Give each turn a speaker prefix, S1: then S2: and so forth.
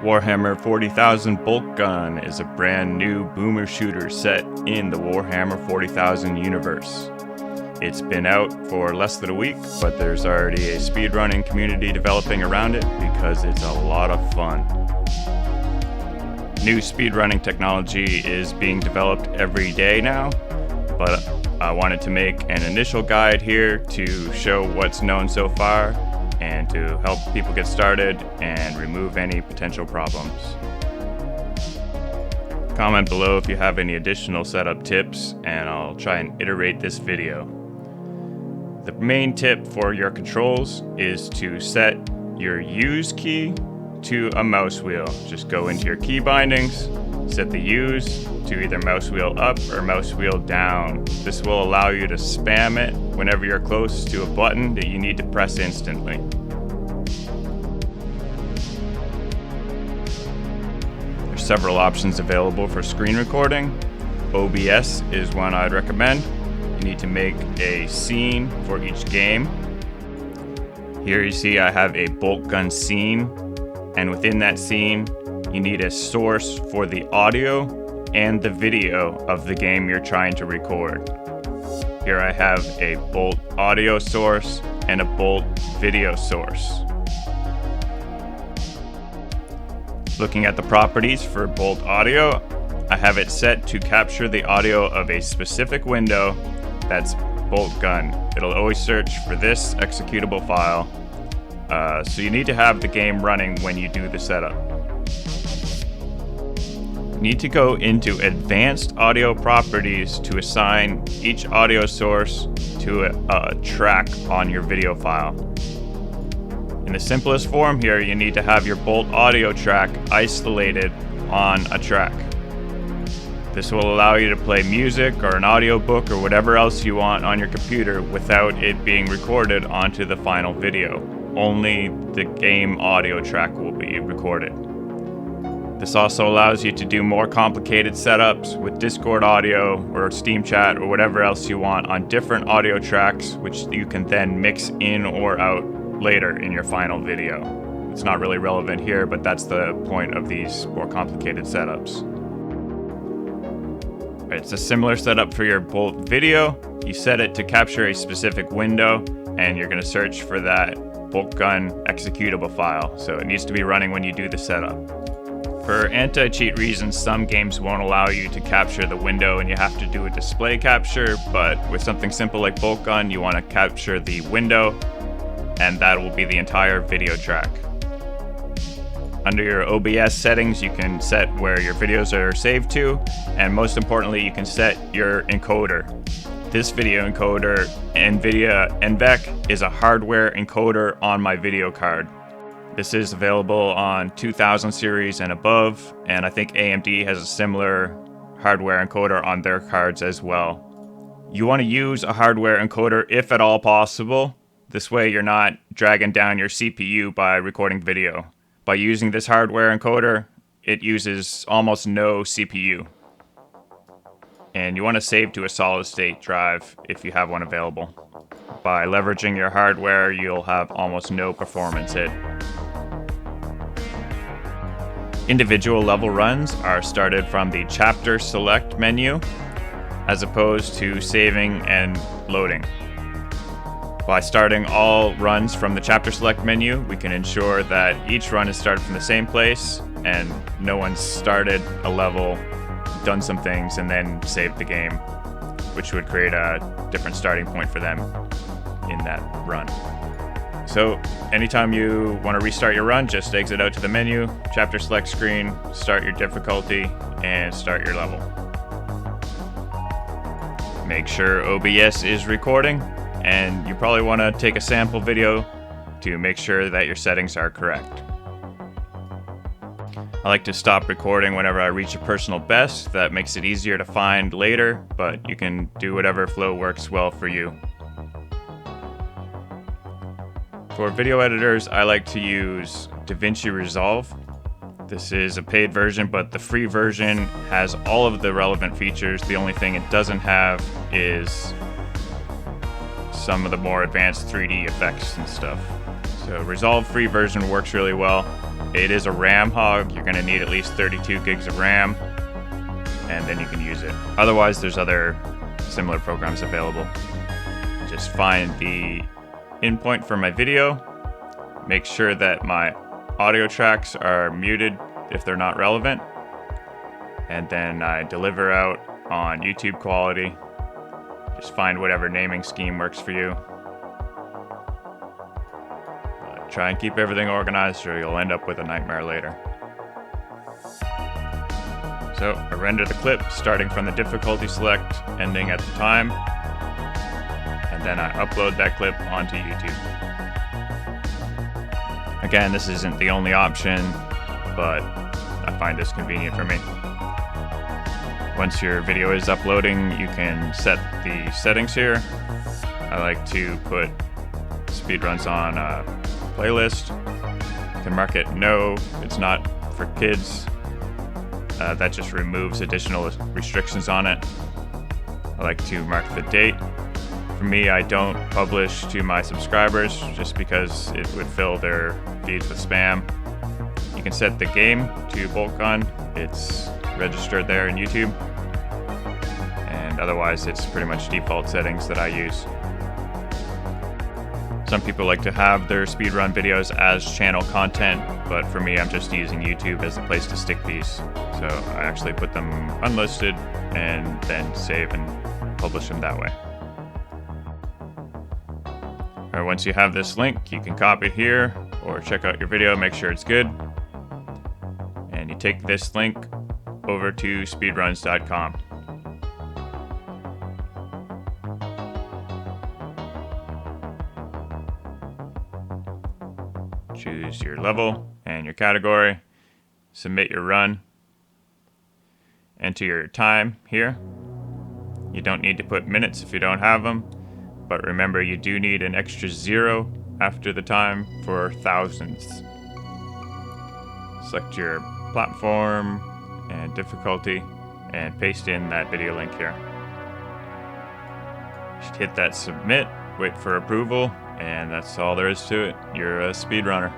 S1: Warhammer 40,000 Boltgun is a brand new boomer shooter set in the Warhammer 40,000 universe. It's been out for less than a week, but there's already a speedrunning community developing around it because it's a lot of fun. New speedrunning technology is being developed every day now, but I wanted to make an initial guide here to show what's known so far and to help people get started and remove any potential problems. Comment below if you have any additional setup tips and I'll try and iterate this video. The main tip for your controls is to set your use key to a mouse wheel. Just go into your key bindings, set the use to either mouse wheel up or mouse wheel down. This will allow you to spam it whenever you're close to a button that you need to press instantly. There's several options available for screen recording. OBS is one I'd recommend. You need to make a scene for each game. Here you see I have a Boltgun scene, and within that scene you need a source for the audio and the video of the game you're trying to record. Here I have a Bolt audio source and a Bolt video source. Looking at the properties for Bolt audio, I have it set to capture the audio of a specific window that's Boltgun. It'll always search for this executable file, so you need to have the game running when you do the setup. You need to go into advanced audio properties to assign each audio source to a track on your video file. In the simplest form here, you need to have your Bolt audio track isolated on a track. This will allow you to play music or an audiobook or whatever else you want on your computer without it being recorded onto the final video. Only the game audio track will be recorded. This also allows you to do more complicated setups with Discord audio or Steam chat or whatever else you want on different audio tracks, which you can then mix in or out later in your final video. It's not really relevant here, but that's the point of these more complicated setups. It's a similar setup for your Bolt video. You set it to capture a specific window and you're going to search for that Boltgun executable file. So it needs to be running when you do the setup. For anti-cheat reasons, some games won't allow you to capture the window and you have to do a display capture, but with something simple like Boltgun, you want to capture the window and that will be the entire video track. Under your OBS settings, you can set where your videos are saved to, and most importantly, you can set your encoder. This video encoder, NVIDIA NVEC, is a hardware encoder on my video card. This is available on 2000 series and above, and I think AMD has a similar hardware encoder on their cards as well. You want to use a hardware encoder if at all possible. This way you're not dragging down your CPU by recording video. By using this hardware encoder, it uses almost no CPU. And you want to save to a solid state drive if you have one available. By leveraging your hardware, you'll have almost no performance hit. Individual level runs are started from the chapter select menu, as opposed to saving and loading. By starting all runs from the chapter select menu, we can ensure that each run is started from the same place and no one's started a level, done some things, and then saved the game, which would create a different starting point for them in that run. So anytime you want to restart your run, just exit out to the menu, chapter select screen, start your difficulty, and start your level. Make sure OBS is recording, and you probably want to take a sample video to make sure that your settings are correct. I like to stop recording whenever I reach a personal best. That makes it easier to find later, but you can do whatever flow works well for you. For video editors, I like to use DaVinci Resolve. This is a paid version, but the free version has all of the relevant features. The only thing it doesn't have is some of the more advanced 3D effects and stuff. So Resolve free version works really well. It is a RAM hog. You're going to need at least 32 gigs of RAM, and then you can use it. Otherwise, there's other similar programs available. Just find the in point for my video. Make sure that my audio tracks are muted if they're not relevant. And then I deliver out on YouTube quality. Just find whatever naming scheme works for you. Try and keep everything organized or you'll end up with a nightmare later. So I render the clip starting from the difficulty select, ending at the time, and then I upload that clip onto YouTube. Again, this isn't the only option, but I find this convenient for me. Once your video is uploading, you can set the settings here. I like to put speedruns on a playlist. You can mark it no, it's not for kids. That just removes additional restrictions on it. I like to mark the date. For me, I don't publish to my subscribers just because it would fill their feeds with spam. You can set the game to Boltgun. It's registered there in YouTube. And otherwise, it's pretty much default settings that I use. Some people like to have their speedrun videos as channel content, but for me, I'm just using YouTube as a place to stick these. So I actually put them unlisted and then save and publish them that way. All right, once you have this link, you can copy it here or check out your video, make sure it's good. And you take this link over to speedruns.com. Choose your level and your category, submit your run, enter your time here. You don't need to put minutes if you don't have them, but remember you do need an extra 0 after the time for thousandths. Select your platform and difficulty and paste in that video link here. Just hit that submit, wait for approval, and that's all there is to it. You're a speedrunner.